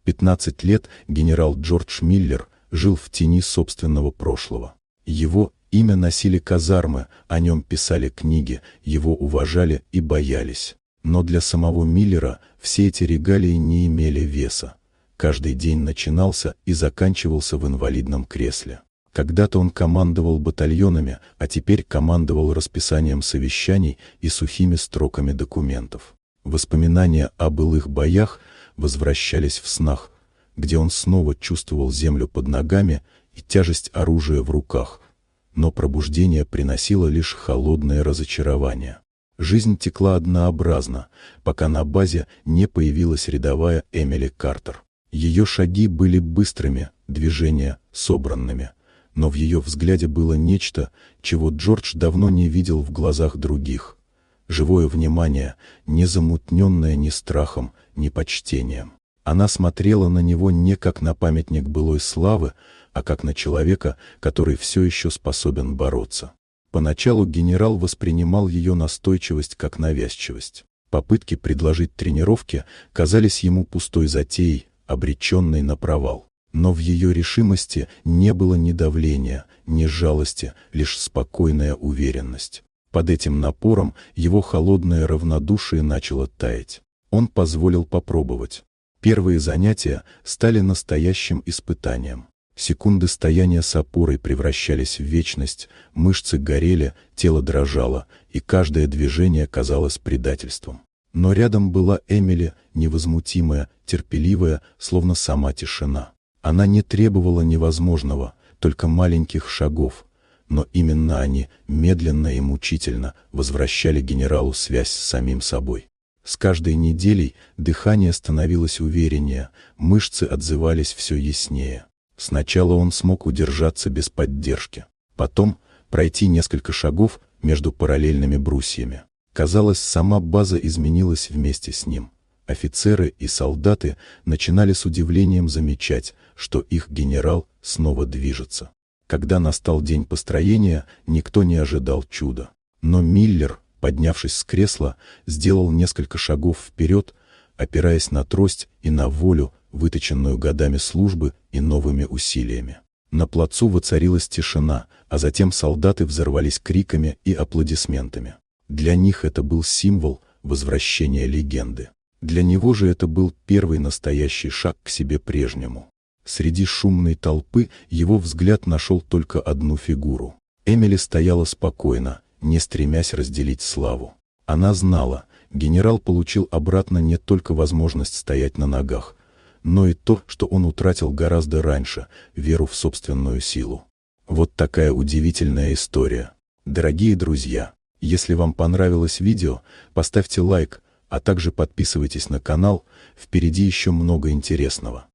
15 лет генерал Джордж Миллер жил в тени собственного прошлого. Его имя носили казармы, о нем писали книги, его уважали и боялись. Но для самого Миллера все эти регалии не имели веса. Каждый день начинался и заканчивался в инвалидном кресле. Когда-то он командовал батальонами, а теперь командовал расписанием совещаний и сухими строками документов. Воспоминания о былых боях возвращались в снах, где он снова чувствовал землю под ногами и тяжесть оружия в руках, но пробуждение приносило лишь холодное разочарование. Жизнь текла однообразно, пока на базе не появилась рядовая Эмили Картер. Ее шаги были быстрыми, движения собранными, но в ее взгляде было нечто, чего Джордж давно не видел в глазах других. Живое внимание, не замутненное ни страхом, ни почтением. Она смотрела на него не как на памятник былой славы, а как на человека, который все еще способен бороться. Поначалу генерал воспринимал ее настойчивость как навязчивость. Попытки предложить тренировки казались ему пустой затеей, обреченной на провал. Но в ее решимости не было ни давления, ни жалости, лишь спокойная уверенность. Под этим напором его холодное равнодушие начало таять. Он позволил попробовать. Первые занятия стали настоящим испытанием. Секунды стояния с опорой превращались в вечность, мышцы горели, тело дрожало, и каждое движение казалось предательством. Но рядом была Эмили, невозмутимая, терпеливая, словно сама тишина. Она не требовала невозможного, только маленьких шагов, но именно они, медленно и мучительно, возвращали генералу связь с самим собой. С каждой неделей дыхание становилось увереннее, мышцы отзывались все яснее. Сначала он смог удержаться без поддержки, потом пройти несколько шагов между параллельными брусьями. Казалось, сама база изменилась вместе с ним. Офицеры и солдаты начинали с удивлением замечать, что их генерал снова движется. Когда настал день построения, никто не ожидал чуда. Но Миллер, поднявшись с кресла, сделал несколько шагов вперед, опираясь на трость и на волю, выточенную годами службы и новыми усилиями. На плацу воцарилась тишина, а затем солдаты взорвались криками и аплодисментами. Для них это был символ возвращения легенды. Для него же это был первый настоящий шаг к себе прежнему. Среди шумной толпы его взгляд нашел только одну фигуру. Эмили стояла спокойно, не стремясь разделить славу. Она знала, генерал получил обратно не только возможность стоять на ногах, но и то, что он утратил гораздо раньше, веру в собственную силу. Вот такая удивительная история. Дорогие друзья, если вам понравилось видео, поставьте лайк, а также подписывайтесь на канал, впереди еще много интересного.